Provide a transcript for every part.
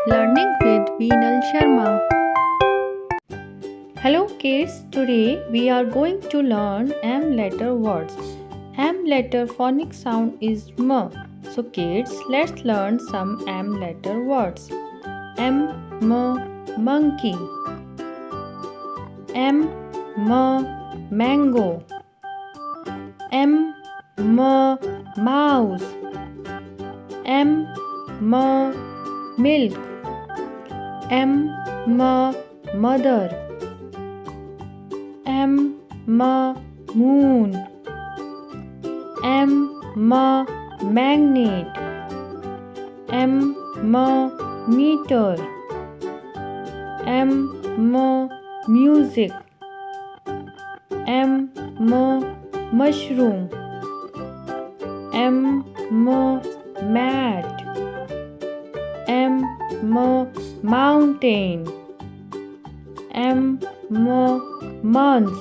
Learning with Veenal Sharma. Hello kids, today we are going to learn M letter words. M letter phonic sound is M. So kids, let's learn some M letter words. M, monkey. M, mango. M, mouse. M, milk. M, mother. M, moon. M, magnet. M, meter. M, music. M, mushroom. M, mat. M, mountain. M, month.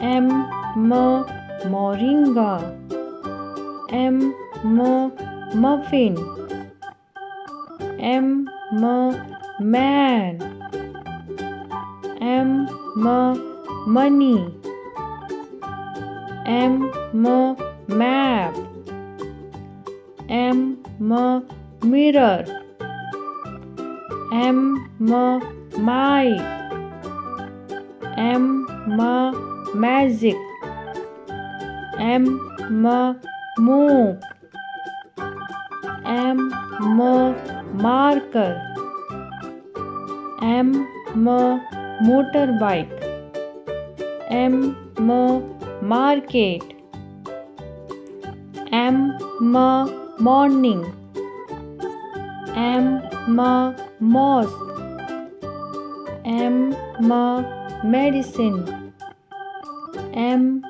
M, moringa. M, muffin. M, man. M, money. M, map. M, mirror. M, mic. M, magic. M, move. M, marker. M, motorbike. M, market. M, morning. M, mosque. M, medicine. M,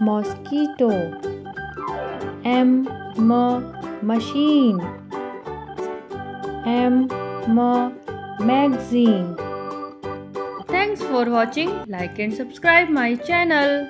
mosquito. M, machine. M, magazine. Thanks for watching. Like and subscribe my channel.